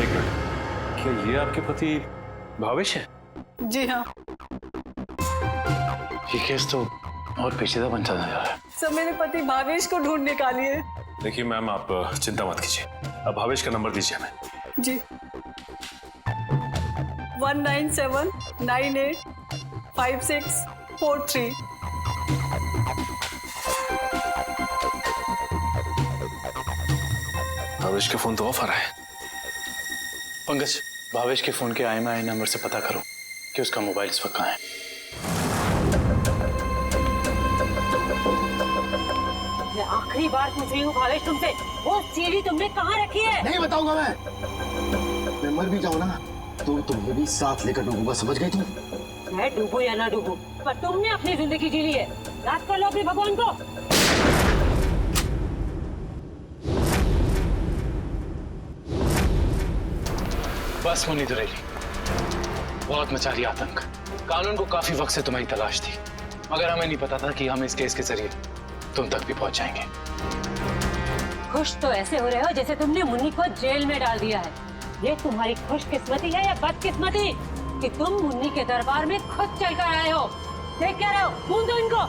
मिनट, क्या ये आपके पति भावेश है? जी हाँ। ये केस तो और पेचीदा बनता जा रहा है। सब मेरे पति भावेश को ढूंढ निकालिए। देखिए मैम, आप चिंता मत कीजिए, अब भावेश का नंबर दीजिए हमें। जी 197985643। भावेश का फोन तो ऑफ आ रहा है। पंकज, भावेश के फोन के IMEI नंबर से पता करो कि उसका मोबाइल इस वक्त कहाँ है। मैं आखिरी बार पूछ रही हूँ भावेश तुमसे, वो सीढ़ी तुमने कहाँ रखी है? नहीं बताऊंगा मैं मर भी जाऊँ ना तो तुम्हें भी साथ लेकर डूबूंगा, समझ गई तुम? मैं डूबू या ना डूबू, पर तुमने अपनी जिंदगी जी ली है। याद कर लो अपने भगवान को। बस मुन्नी दुरेली, बहुत मचा रही आतंक। कानून को काफी वक्त से तुम्हारी तलाश थी, मगर हमें नहीं पता था कि हम इस केस के जरिए तुम तक भी पहुंच जाएंगे। खुश तो ऐसे हो रहे हो जैसे तुमने मुन्नी को जेल में डाल दिया है। ये तुम्हारी खुशकिस्मती है या बदकिस्मती कि तुम मुन्नी के दरबार में खुद चलकर आए हो? देख क्या रहे हो? ढूंढ दो इनको।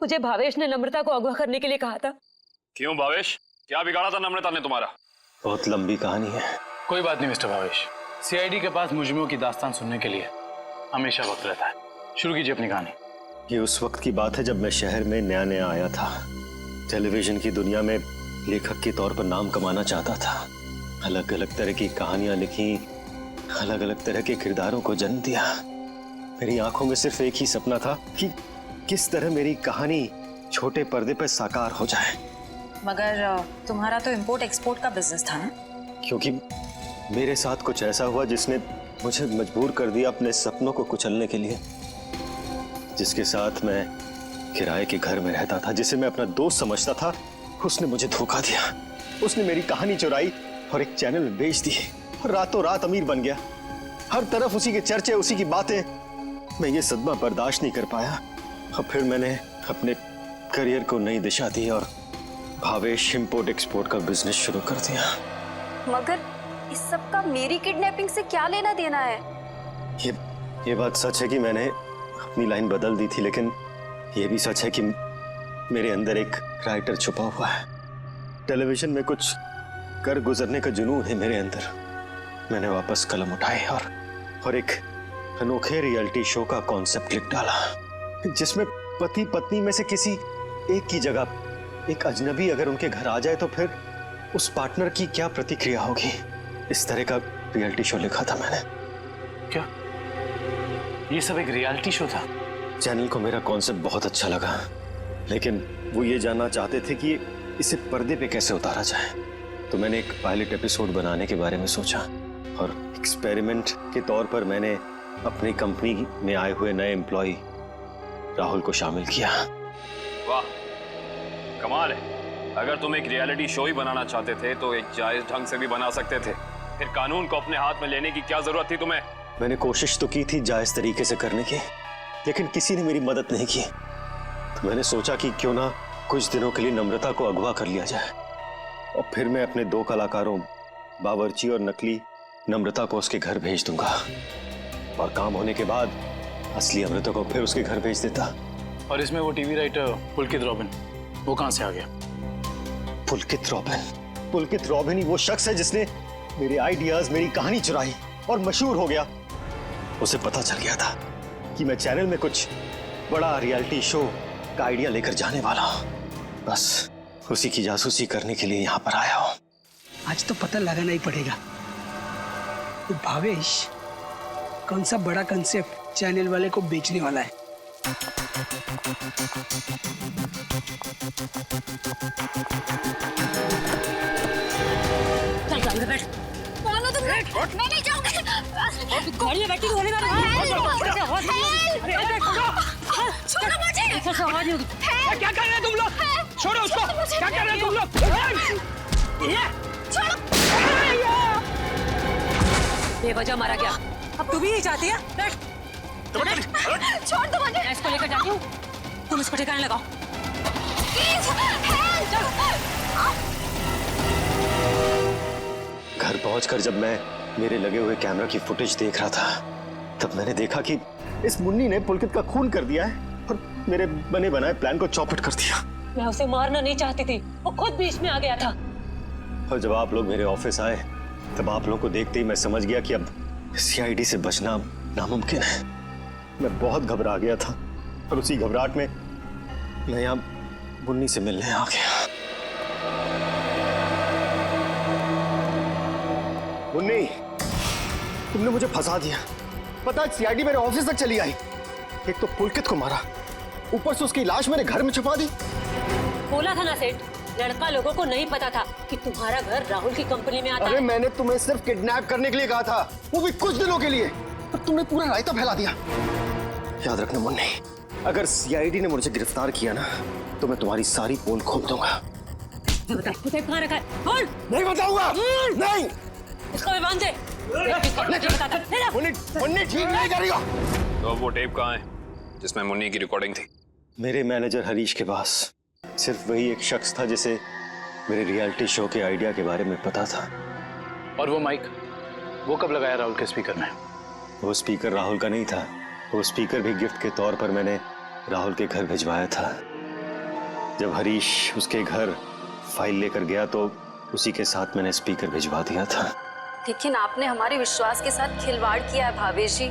मुझे भावेश ने नम्रता को अगवा करने के लिए कहा था। क्यों भावेश, क्या बिगाड़ा था नम्रता ने तुम्हारा? बहुत लंबी कहानी है। कोई बात नहीं मिस्टर भावेश, CID के पास मुजरिमों की दास्तान सुनने के लिए हमेशा वक्त रहता है। शुरू कीजिए अपनी कहानी। ये उस वक्त की बात है जब मैं शहर में नया नया आया था। टेलीविजन की दुनिया में लेखक के तौर पर नाम कमाना चाहता था। अलग अलग तरह की कहानियां लिखी, अलग अलग तरह के किरदारों को जन्म दिया। मेरी आंखों में सिर्फ एक ही सपना था कि किस तरह मेरी कहानी छोटे पर्दे पर साकार हो जाए। मगर तुम्हारा तो इंपोर्ट एक्सपोर्ट का बिजनेस था ना? क्योंकि मेरे साथ कुछ ऐसा हुआ जिसने मुझे मजबूर कर दिया अपने सपनों को कुचलने के लिए। जिसके साथ मैं किराए के घर में रहता था, जिसे मैं अपना दोस्त समझता था, उसने मुझे धोखा दिया। उसने मेरी कहानी चुराई और एक चैनल में बेच दी और रातों रात अमीर बन गया। हर तरफ उसी के चर्चे, उसी की बातें। मैं ये सदमा बर्दाश्त नहीं कर पाया और फिर मैंने अपने करियर को नई दिशा दी और भावेश इंपोर्ट एक्सपोर्ट का बिजनेस शुरू कर दिया। मगर इस सब का मेरी किडनैपिंग से क्या लेना देना है? ये बात सच है कि मैंने अपनी लाइन बदल दी थी, लेकिन ये भी सच है कि मेरे अंदर एक राइटर छुपा हुआ है। टेलीविजन में कुछ कर गुजरने का जुनून है मेरे अंदर। मैंने वापस कलम उठाई और एक अनोखे रियलिटी शो का कॉन्सेप्ट लिख डाला, जिसमें पति पत्नी में से किसी एक की जगह एक अजनबी अगर उनके घर आ जाए तो फिर उस पार्टनर की क्या प्रतिक्रिया होगी। इस तरह का रियलिटी शो लिखा था मैंने। क्या ये सब एक रियलिटी शो था? चैनल को मेरा कॉन्सेप्ट बहुत अच्छा लगा, लेकिन वो ये जानना चाहते थे कि इसे पर्दे पे कैसे उतारा जाए। तो मैंने एक पायलट एपिसोड बनाने के बारे में सोचा और एक्सपेरिमेंट के तौर पर मैंने अपनी कंपनी में आए हुए नए एम्प्लॉय राहुल को शामिल किया। वाह, कमाल है। अगर तुम एक रियलिटी शो ही बनाना चाहते थे तो एक जायज ढंग से भी बना सकते थे। फिर कानून को अपने हाथ में लेने की क्या जरूरत थी तुम्हें? मैंने कोशिश तो की थी जायज तरीके से करने की, लेकिन किसी ने मेरी मदद नहीं की। तो मैंने सोचा कि क्यों ना कुछ दिनों के लिए नम्रता को अगवा कर लिया जाए और फिर मैं अपने दो कलाकारों बावर्ची और नकली नम्रता को उसके घर भेज दूंगा और काम होने के बाद असली अमृता को फिर उसके घर भेज देता। और इसमें वो टीवी राइटर पुलकित रॉबिन, वो कहां से आ गया? पुलकित रॉबिन ही वो शख्स है जिसने मेरे आइडियाज, मेरी कहानी चुराई और मशहूर हो गया। उसे पता चल गया था कि मैं चैनल में कुछ बड़ा रियलिटी शो का आइडिया लेकर जाने वाला हूं। बस उसी की जासूसी करने के लिए यहाँ पर आया हूँ। आज तो पता लगाना ही पड़ेगा तो भावेश कौन सा बड़ा कंसेप्ट चैनल वाले को बेचने वाला है। चल गाड़ी में बैठ। मानो तुम, मैं नहीं जाऊंगी। गाड़ी में बैठी होने वाला छोड़ो मुझे। क्या कर रहे हैं तुम लोग? छोड़ो उसको। क्या कर रहे हैं तुम लोग? बेवजह मारा गया, अब तू भी नहीं चाहती है? बैठ। छोड़ दो मुझे। मैं इसको लेकर जाती हूँ, तुम इसको ठिकाने लगाओ। घर पहुंचकर जब मैं मेरे लगे हुए कैमरा की फुटेज देख रहा था, तब मैंने देखा कि इस मुन्नी ने पुलकित का खून कर दिया है और मेरे बने बनाए प्लान को चौपट कर दिया। मैं उसे मारना नहीं चाहती थी, वो खुद बीच में आ गया था। और जब आप लोग मेरे ऑफिस आए तब आप लोगों को देखते ही मैं समझ गया कि अब सीआईडी से बचना नामुमकिन है। मैं बहुत घबरा गया था और उसी घबराहट में मैं यहाँ मुन्नी से मिलने आ गया। मुन्नी, तुमने मुझे फंसा दिया। पता है सीआईडी मेरे ऑफिस तक चली आई। एक तो पुलकित को मारा, ऊपर से उसकी लाश मेरे घर में छुपा दी। बोला था ना सेठ, लड़का लोगों को नहीं पता था कि तुम्हारा घर राहुल की कंपनी में आता है। अरे मैंने तुम्हें सिर्फ किडनैप करने के लिए कहा था, वो भी कुछ दिनों के लिए, पर तुमने पूरा रायता फैला दिया। याद रखना मुन्नी, अगर सीआईडी ने मुझे गिरफ्तार किया ना तो मैं तुम्हारी सारी पोल खोल दूंगा। कहाँ रखा है? बोल। नहीं बताऊंगा। नहीं। इसको भी बांध दे। मुन्नी ठीक नहीं करेगा। तो वो टेप कहाँ है जिसमें मुन्नी की रिकॉर्डिंग थी? मेरे मैनेजर हरीश के पास। सिर्फ वही एक शख्स था जिसे मेरे रियलिटी शो के आइडिया के बारे में पता था। और वो माइक, वो कब लगाया राहुल के स्पीकर में? वो स्पीकर राहुल का नहीं था, वो स्पीकर भी गिफ्ट के तौर पर मैंने राहुल के घर भिजवाया था। जब हरीश उसके घर फाइल लेकर गया तो उसी के साथ मैंने स्पीकर भिजवा दिया था। लेकिन आपने हमारे विश्वास के साथ खिलवाड़ किया है भावेश जी।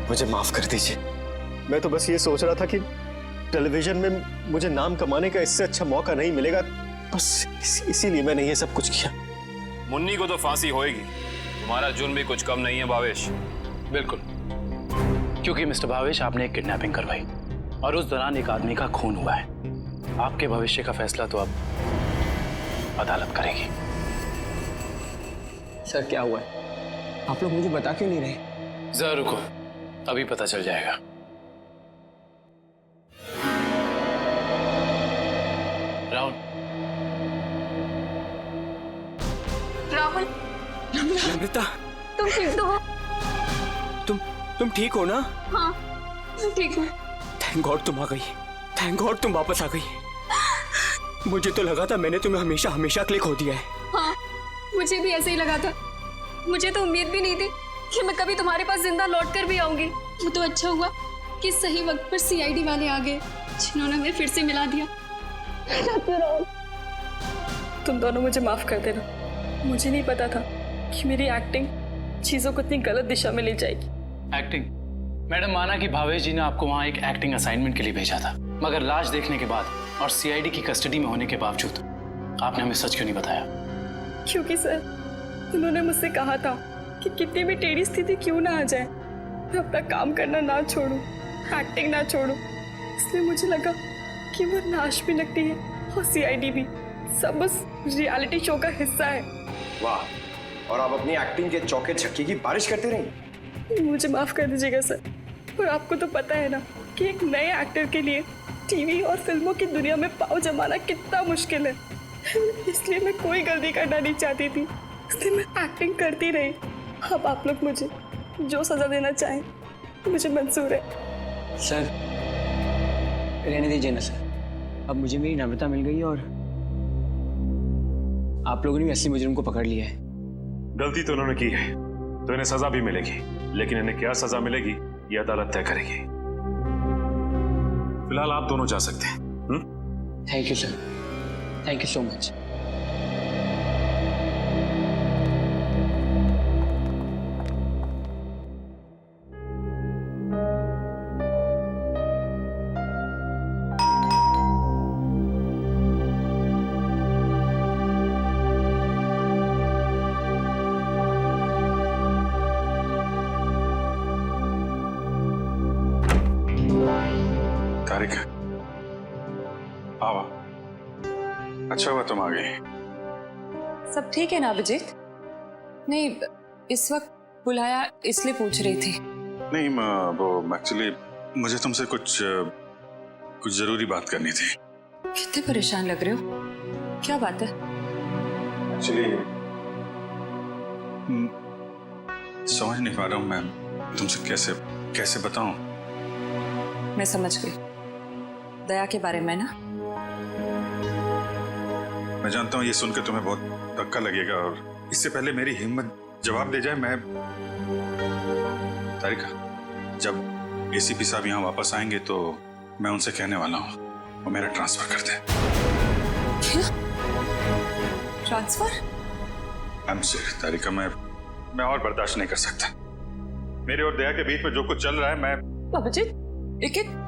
मुझे माफ कर दीजिए, मैं तो बस ये सोच रहा था कि टेलीविजन में मुझे नाम कमाने का इससे अच्छा मौका नहीं मिलेगा, बस इसीलिए मैंने ये सब कुछ किया। मुन्नी को तो फांसी होएगी, तुम्हारा जुर्म भी कुछ कम नहीं है भावेश। बिल्कुल, क्योंकि मिस्टर भावेश आपने एक किडनैपिंग करवाई और उस दौरान एक आदमी का खून हुआ है। आपके भविष्य का फैसला तो अब अदालत करेगी। सर क्या हुआ है? आप लोग मुझे बता क्यों नहीं रहे? जरा रुको, अभी पता चल जाएगा। राहुल। राहुल। नम्रता, तुम ठीक तो हो? तुम ठीक हो ना? हाँ, मैं ठीक हूँ। थैंक गॉड तुम आ गई। थैंक गॉड तुम वापस आ गई। मुझे तो लगा था मैंने तुम्हें हमेशा हमेशा के लिए खो दिया है। हाँ, मुझे भी ऐसे ही लगा था। मुझे तो उम्मीद भी नहीं थी कि मैं कभी तुम्हारे पास जिंदा लौट कर भी आऊंगी। वो तो अच्छा हुआ कि सही वक्त पर सीआईडी वाले आ गए, जिन्होंने हमें फिर से मिला दिया। तुम दोनों मुझे माफ कर देना। मुझे नहीं पता था कि मेरी एक्टिंग चीजों को इतनी गलत दिशा में ले जाएगी। एक्टिंग? मैडम, माना कि भावेश जी ने आपको वहाँ एक एक्टिंग असाइनमेंट के लिए भेजा था, मगर लाश देखने के बाद और सीआईडी की कस्टडी में होने के बावजूद आपने हमें सच क्यों नहीं बताया? क्योंकि सर, उन्होंने मुझसे कहा था कि कितनी भी टेढ़ी स्थिति क्यों ना आ जाए, मैं अपना काम करना ना छोड़ूं, एक्टिंग ना छोड़ूं। इसलिए मुझे लगा कि वो लाश भी नकली है और सीआईडी भी, सब बस रियलिटी शो का हिस्सा है। वाह, और आप अपनी एक्टिंग के चौके छक्के की बारिश करते रही। मुझे माफ कर दीजिएगा सर। और आपको तो पता है ना कि एक नए एक्टर के लिए टीवी और फिल्मों की दुनिया में पाँव जमाना कितना मुश्किल है। इसलिए मैं कोई गलती करना नहीं चाहती थी, इसलिए मैं एक्टिंग करती रही। अब आप लोग मुझे जो सजा देना चाहें मुझे मंजूर है। सर रहने दीजिए ना सर, अब मुझे मेरी नम्रता मिल गई और आप लोगों ने असली मुजरिम को पकड़ लिया है। गलती तो उन्होंने की है तो इन्हें सजा भी मिलेगी, लेकिन इन्हें क्या सजा मिलेगी ये अदालत तय करेगी। फिलहाल आप दोनों जा सकते हैं। Thank you sir, thank you so much. Tarika, आओ। अच्छा हुआ तुम आ गई। सब ठीक है ना अभिजीत? नहीं, इस वक्त बुलाया इसलिए पूछ रही थी। नहीं, वो एक्चुअली मुझे तुमसे कुछ जरूरी बात करनी थी। कितने परेशान लग रहे हो, क्या बात है? एक्चुअली समझ नहीं पा रहा हूँ मैं तुमसे कैसे बताऊं। मैं समझ गई, दया के बारे में ना? मैं जानता हूँ ये सुनकर तुम्हें बहुत धक्का लगेगा, और इससे पहले मेरी हिम्मत जवाब दे जाए, मैं तारिका, जब एसीपी साहब यहाँ वापस आएंगे तो मैं उनसे कहने वाला हूँ वो मेरा ट्रांसफर कर दें। क्या? ट्रांसफर? I'm sorry, तारिका, मैं और बर्दाश्त नहीं कर सकता। मेरे और दया के बीच में जो कुछ चल रहा है, मैं अभिजीत, लेकिन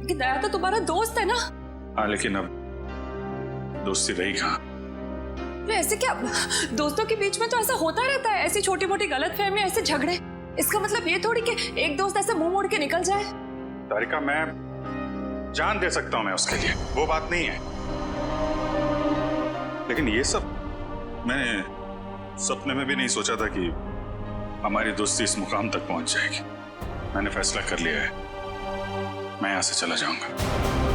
दया तो तुम्हारा दोस्त है ना? हाँ, लेकिन अब दोस्ती रही कहाँ? ऐसे क्या, दोस्तों के बीच में तो ऐसा होता रहता है, ऐसी छोटी मोटी गलतफहमी, ऐसे झगड़े। इसका मतलब ये थोड़ी कि एक दोस्त ऐसे मुंह मोड़ के निकल जाए। तारिका, मैं जान दे सकता हूँ मैं उसके लिए, वो बात नहीं है, लेकिन ये सब मैंने सपने में भी नहीं सोचा था कि हमारी दोस्ती इस मुकाम तक पहुंच जाएगी। मैंने फैसला कर लिया है, मैं यहाँ से चला जाऊंगा।